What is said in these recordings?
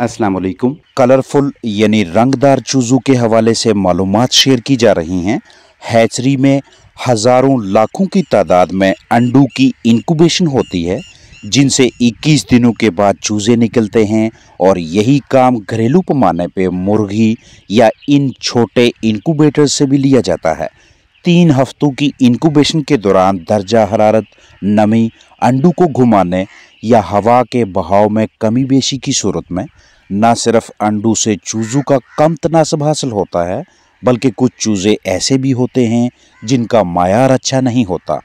अस्सलाम वालेकुम। कलरफुल यानी रंगदार चूज़ों के हवाले से मालूमात शेयर की जा रही हैं। हैचरी में हज़ारों लाखों की तादाद में अंडों की इंक्यूबेशन होती है, जिनसे 21 दिनों के बाद चूज़े निकलते हैं और यही काम घरेलू पैमाने पे मुर्गी या इन छोटे इंक्यूबेटर से भी लिया जाता है। 3 हफ्तों की इंक्यूबेशन के दौरान दर्जा हरारत, नमी, अंडों को घुमाने या हवा के बहाव में कमी बेशी की सूरत में न सिर्फ अंडों से चूज़ों का कम तनासब हासिल होता है, बल्कि कुछ चूज़े ऐसे भी होते हैं जिनका मायार अच्छा नहीं होता।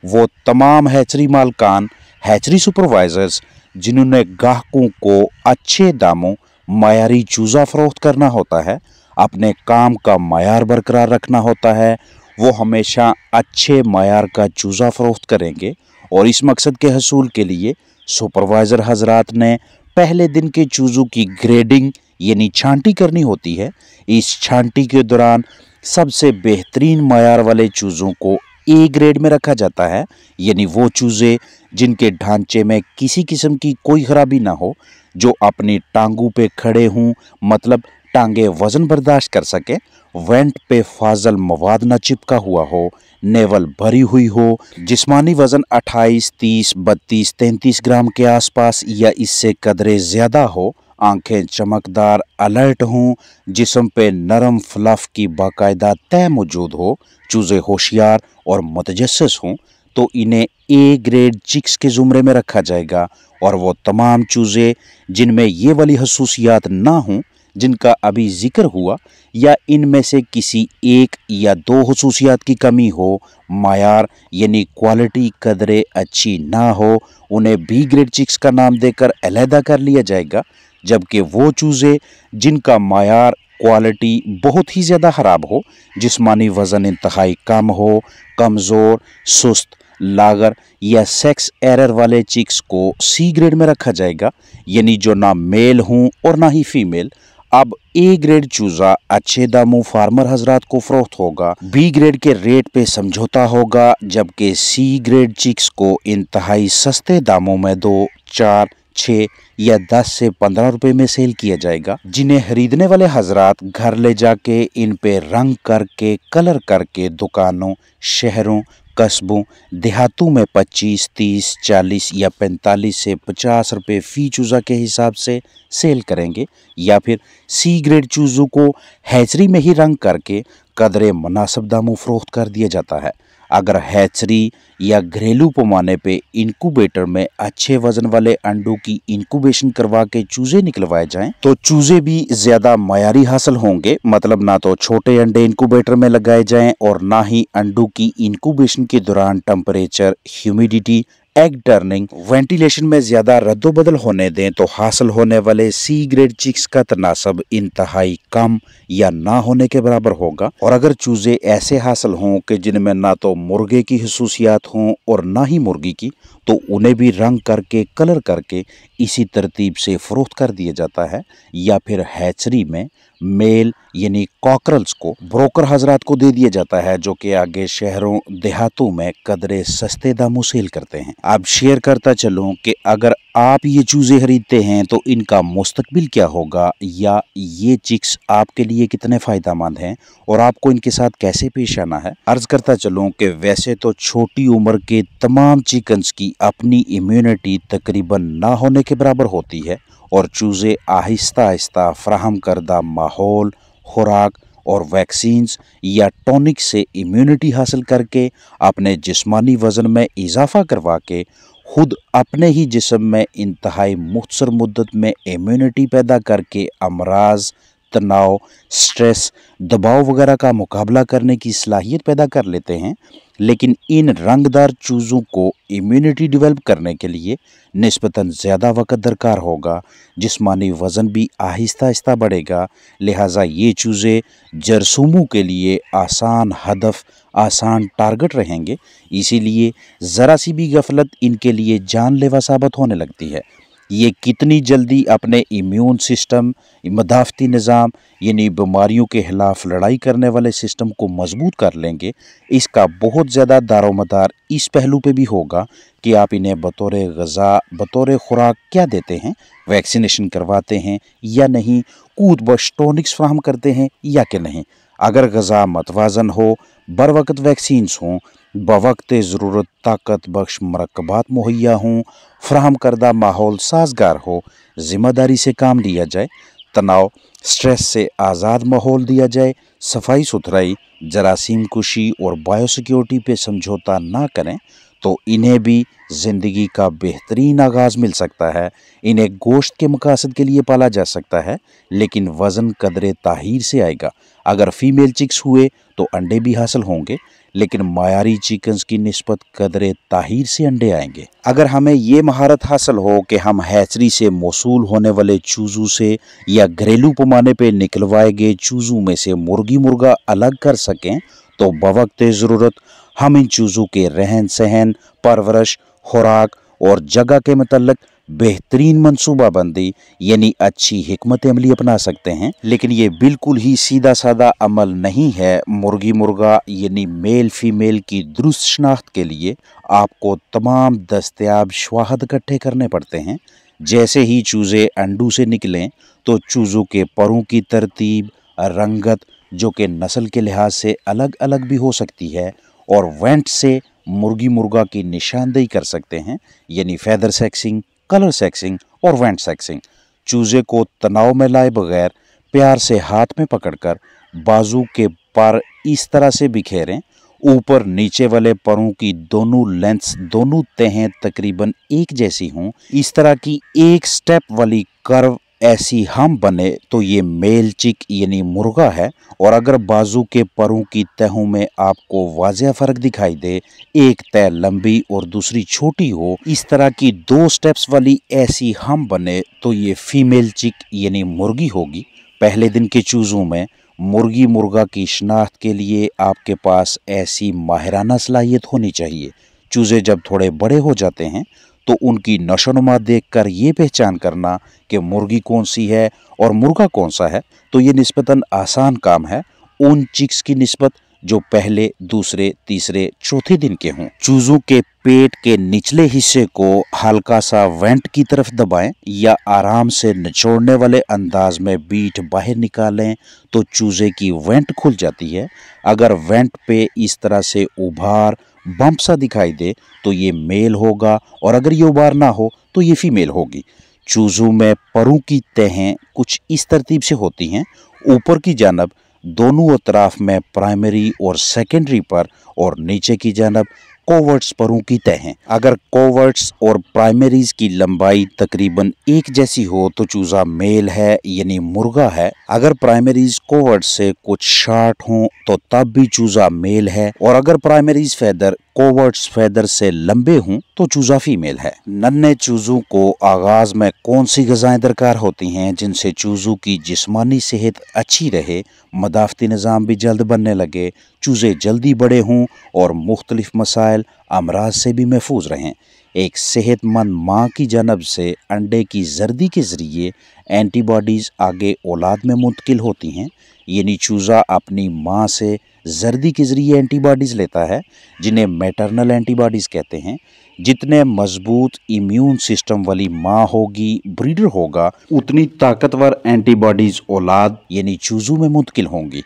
वो तमाम हैचरी मालकान, हैचरी सुपरवाइजर्स जिन्होंने ग्राहकों को अच्छे दामों मायारी चूज़ा फ़रोख्त करना होता है, अपने काम का मायार बरकरार रखना होता है, वो हमेशा अच्छे मायार का चूज़ा फ़रोख्त करेंगे। और इस मकसद के हसूल के लिए सुपरवाइज़र हजरात ने पहले दिन के चूज़ों की ग्रेडिंग यानी छांटी करनी होती है। इस छांटी के दौरान सबसे बेहतरीन मायार वाले चूज़ों को ए ग्रेड में रखा जाता है, यानी वो चूज़े जिनके ढांचे में किसी किस्म की कोई खराबी ना हो, जो अपनी टांगों पे खड़े हों, मतलब टांगे वज़न बर्दाश्त कर सके, वेंट पे फाजल मवाद न चिपका हुआ हो, नेवल भरी हुई हो, जिस्मानी वज़न 28, 30, 32, 33 ग्राम के आसपास या इससे कदरे ज़्यादा हो, आंखें चमकदार अलर्ट हों, जिस्म पे नरम फ्लफ की बाकायदा तय मौजूद हो, चूज़े होशियार और मुतजस्सिस हों, तो इन्हें ए ग्रेड चिक्स के ज़ुमरे में रखा जाएगा। और वो तमाम चूज़े जिनमें ये वाली खसूसियात ना हों जिनका अभी जिक्र हुआ, या इनमें से किसी एक या दो खसूसियात की कमी हो, मायार यानी क्वालिटी कदरे अच्छी ना हो, उन्हें बी ग्रेड चिक्स का नाम देकर अलहदा कर लिया जाएगा। जबकि वो चूज़े जिनका मायार क्वालिटी बहुत ही ज़्यादा ख़राब हो, जिस्मानी वज़न इंतहाई कम हो, कमज़ोर, सुस्त, लागर या सेक्स एरर वाले चिक्स को सी ग्रेड में रखा जाएगा, यानी जो ना मेल हों और ना ही फीमेल। अब ए ग्रेड चूज़ा अच्छे दामों फार्मर हजरात को फ़रोख्त होगा, बी ग्रेड के रेट पे समझौता होगा, जबकि सी ग्रेड चिक्स को इंतहाई सस्ते दामों में 2, 4, 6 या 10 से 15 रुपए में सेल किया जाएगा, जिन्हें खरीदने वाले हजरात घर ले जाके इन पे रंग करके, कलर करके दुकानों, शहरों, कस्बों, देहातों में 25, 30, 40 या 45 से 50 रुपये फ़ी चूज़ा के हिसाब से सेल करेंगे, या फिर सी ग्रेड चूज़ों को हैचरी में ही रंग करके कदरे मुनासिब दामों फ़रोख्त कर दिया जाता है। अगर हैचरी या घरेलू पैमाने पे इंक्यूबेटर में अच्छे वज़न वाले अंडों की इंक्यूबेशन करवा के चूज़े निकलवाए जाएं, तो चूज़े भी ज़्यादा मायारी हासिल होंगे। मतलब ना तो छोटे अंडे इंक्यूबेटर में लगाए जाएं और ना ही अंडों की इंक्यूबेशन के दौरान temperature, humidity, egg turning, ventilation में ज़्यादा रद्दोबदल होने दें, तो हासिल होने वाले सी ग्रेड चिक्स का तनासब इंतहाई कम या ना होने के बराबर होगा। और अगर चूज़े ऐसे हासिल हों कि जिनमें ना तो मुर्गे की खसूसियात हों और ना ही मुर्गी की, तो उन्हें भी रंग करके, कलर करके इसी तरतीब से फ़रोख्त कर दिया जाता है। या फिर हैचरी में मेल यानी कॉकरल्स को ब्रोकर हजरात को दे दिया जाता है, जो कि आगे शहरों, देहातों में कदरे सस्ते दामों सेल करते हैं। अब शेयर करता चलूं कि अगर आप ये चूज़े खरीदते हैं तो इनका मुस्तकबिल क्या होगा, या ये चिक्स आपके लिए कितने फ़ायदेमंद हैं और आपको इनके साथ कैसे पेश आना है। अर्ज़ करता चलूं कि वैसे तो छोटी उम्र के तमाम चिकन्स की अपनी इम्यूनिटी तकरीबन ना होने के बराबर होती है, और चूज़े आहिस्ता आहिस्ता फराहम करदा माहौल, खुराक और वैक्सीन्स या टॉनिक से इम्यूनिटी हासिल करके अपने जिस्मानी वज़न में इजाफ़ा करवा के खुद अपने ही जिस्म में इंतहाई मुख्तसर मुद्दत में इम्यूनिटी पैदा करके अमराज, तनाव, स्ट्रेस, दबाव वगैरह का मुकाबला करने की सलाहियत पैदा कर लेते हैं। लेकिन इन रंगदार चूज़ों को इम्यूनिटी डेवलप करने के लिए निस्बतन ज़्यादा वक्त दरकार होगा, जिस्मानी वज़न भी आहिस्ता आहिस्ता बढ़ेगा। लिहाजा ये चूज़े जरसूमों के लिए आसान हदफ, आसान टारगेट रहेंगे। इसीलिए ज़रा सी भी गफलत इनके लिए जानलेवा साबित होने लगती है। ये कितनी जल्दी अपने इम्यून सिस्टम, मदाफ़ती निज़ाम यानी बीमारियों के ख़िलाफ़ लड़ाई करने वाले सिस्टम को मजबूत कर लेंगे, इसका बहुत ज़्यादा दारोमदार इस पहलू पे भी होगा कि आप इन्हें बतौर ग़िज़ा, बतौर खुराक क्या देते हैं, वैक्सीनेशन करवाते हैं या नहीं, कूद बख्श टॉनिक्स फ्राहम करते हैं या कि नहीं। अगर ग़िज़ा मतवाज़न हो, बर वक़्त वैक्सीन्स हों, बवक्त ज़रूरत ताकत बख्श मरकबात मुहैया हों, फ्राहम करदा माहौल साजगार हो, ज़िम्मेदारी से काम लिया जाए, तनाव स्ट्रेस से आज़ाद माहौल दिया जाए, सफाई सुथराई, जरासीम कुशी और बायोसिक्योरिटी पे समझौता ना करें, तो इन्हें भी ज़िंदगी का बेहतरीन आगाज़ मिल सकता है। इन्हें गोश्त के मकासद के लिए पाला जा सकता है, लेकिन वज़न कदरे ताहीर से आएगा। अगर फीमेल चिक्स हुए तो अंडे भी हासिल होंगे, लेकिन मायारी चिकन्स की निस्बत कदरे ताहीर से अंडे आएंगे। अगर हमें ये महारत हासिल हो कि हम हैचरी से मौसूल होने वाले चूज़ों से या घरेलू पैमाने पे निकलवाए गए चूज़ों में से मुर्गी मुर्गा अलग कर सकें, तो बवक्त ज़रूरत हम इन चूज़ों के रहन सहन, परवरिश, खुराक और जगह के मतलब बेहतरीन मनसूबाबंदी यानी अच्छी हिकमत अमली अपना सकते हैं। लेकिन ये बिल्कुल ही सीधा साधा अमल नहीं है। मुर्गी मुर्गा यानी मेल फीमेल की दुरुस्त शनाख्त के लिए आपको तमाम दस्तयाब शवाहद इकट्ठे करने पड़ते हैं। जैसे ही चूज़े अंडू से निकलें तो चूज़ों के परों की तरतीब, रंगत जो कि नस्ल के लिहाज से अलग अलग भी हो सकती है, और वेंट से मुर्गी मुर्गा की निशानदेही कर सकते हैं, यानी फैदर सेक्सिंग, कलर सेक्सिंग और वेंट सेक्सिंग। चूज़े को तनाव में लाए बगैर प्यार से हाथ में पकड़कर बाजू के पर इस तरह से बिखेरें, ऊपर नीचे वाले परों की दोनों लेंथ्स, दोनों तहें तकरीबन एक जैसी हों। इस तरह की एक स्टेप वाली कर्व ऐसी हम बने तो ये मेल चिक यानी मुर्गा है। और अगर बाजू के परों की तहों में आपको वाज़ेह फ़र्क दिखाई दे, एक तह लंबी और दूसरी छोटी हो, इस तरह की 2 स्टेप्स वाली ऐसी हम बने तो ये फीमेल चिक यानी मुर्गी होगी। पहले दिन के चूज़ों में मुर्गी मुर्गा की शनाख्त के लिए आपके पास ऐसी माहिराना सलाहियत होनी चाहिए। चूज़े जब थोड़े बड़े हो जाते हैं तो उनकी नशोनुमा देखकर ये पहचान करना कि मुर्गी कौन सी है और मुर्गा कौन सा है, तो ये निस्बतन आसान काम है उन चिक्स की निस्बत जो पहले, दूसरे, तीसरे, चौथे दिन के हों। चूज़ों के पेट के निचले हिस्से को हल्का सा वेंट की तरफ दबाएं या आराम से निचोड़ने वाले अंदाज में बीट बाहर निकालें तो चूज़े की वेंट खुल जाती है। अगर वेंट पे इस तरह से उभार, बम्प सा दिखाई दे तो ये मेल होगा, और अगर ये उभार ना हो तो ये फीमेल होगी। चूज़ों में परों की तहें कुछ इस तरतीब से होती हैं। ऊपर की जानब दोनों अतराफ में प्राइमरी और सेकेंडरी पर, और नीचे की जानब कोवर्ट्स परों की तहें। अगर कोवर्ट्स और प्राइमरीज की लंबाई तकरीबन एक जैसी हो तो चूज़ा मेल है यानी मुर्गा है। अगर प्राइमरीज कोवर्ट्स से कुछ शार्ट हों तो तब भी चूज़ा मेल है, और अगर प्राइमरीज फैदर कोवर्ट्स फैदर से लंबे हों तो चूज़ा फीमेल है। नन्हे चूज़ों को आगाज में कौन सी ग़िज़ाएं दरकार होती हैं जिनसे चूज़ों की जिस्मानी सेहत अच्छी रहे, मदाफ़ती निज़ाम भी जल्द बनने लगे, चूज़े जल्दी बड़े हों और मुख्तलिफ मसाइल, अमराज से भी महफूज रहें। एक सेहतमंद माँ की जानब से अंडे की जर्दी के ज़रिए एंटीबॉडीज़ आगे औलाद में मुंतकिल होती हैं, यानी चूज़ा अपनी माँ से जर्दी के ज़रिए एंटीबॉडीज़ लेता है, जिन्हें मैटरनल एंटीबॉडीज़ कहते हैं। जितने मजबूत इम्यून सिस्टम वाली माँ होगी, ब्रीडर होगा, उतनी ताकतवर एंटीबॉडीज़ औलाद यानी चूज़ों में मुंतकिल होंगी।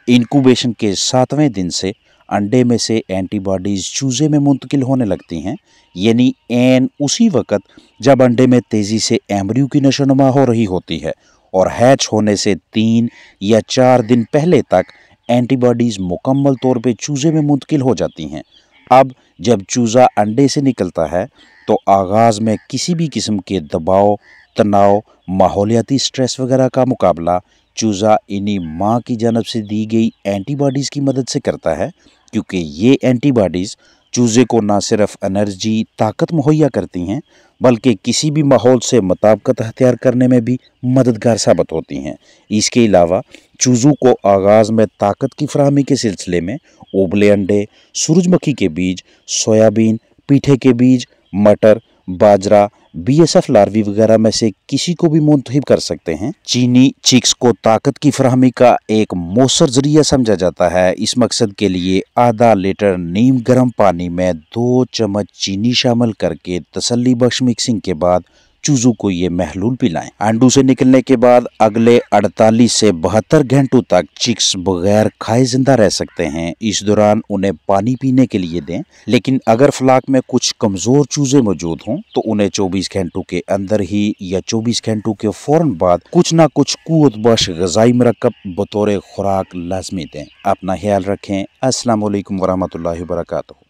इंक्यूबेशन के 7वें दिन से अंडे में से एंटीबॉडीज़ चूज़े में मुंतकिल होने लगती हैं, यानी ऐन उसी वक़्त जब अंडे में तेज़ी से एम्ब्रियो की नशोनुमा हो रही होती है, और हैच होने से 3 या 4 दिन पहले तक एंटीबॉडीज़ मुकम्मल तौर पे चूज़े में मुंतकिल हो जाती हैं। अब जब चूज़ा अंडे से निकलता है तो आगाज़ में किसी भी किस्म के दबाव, तनाव, माहौलियाती स्ट्रेस वगैरह का मुकाबला चूज़ा इन्हीं माँ की जानब से दी गई एंटीबॉडीज़ की मदद से करता है, क्योंकि ये एंटीबॉडीज़ चूज़े को ना सिर्फ एनर्जी, ताकत मुहैया करती हैं, बल्कि किसी भी माहौल से मुताबिकत अख्तियार करने में भी मददगार साबित होती हैं। इसके अलावा चूज़ों को आगाज़ में ताकत की फराहमी के सिलसिले में उबले अंडे, सूरजमुखी के बीज, सोयाबीन, पीठे के बीज, मटर, बाजरा, BSF लार्वी वगैरह में से किसी को भी मुंतखब कर सकते हैं। चीनी चिक्स को ताकत की फराहमी का एक मौसर जरिया समझा जाता है। इस मकसद के लिए आधा लीटर नीम गर्म पानी में 2 चम्मच चीनी शामिल करके तसल्ली बख्श मिक्सिंग के बाद चूजों को ये महलूल पिलाएं। अंडों से निकलने के बाद अगले 48 से 72 घंटों तक चिक्स बगैर खाए जिंदा रह सकते हैं। इस दौरान उन्हें पानी पीने के लिए दें, लेकिन अगर फ्लाक में कुछ कमजोर चूजे मौजूद हों तो उन्हें 24 घंटों के अंदर ही या 24 घंटों के फौरन बाद कुछ ना कुछ कुव्वत बख्श ग़िज़ाई मरकब बतौर खुराक लाजमी दें। अपना ख्याल रखें। अस्सलाम वालेकुम वरहमतुल्लाहि वबरकातुहू।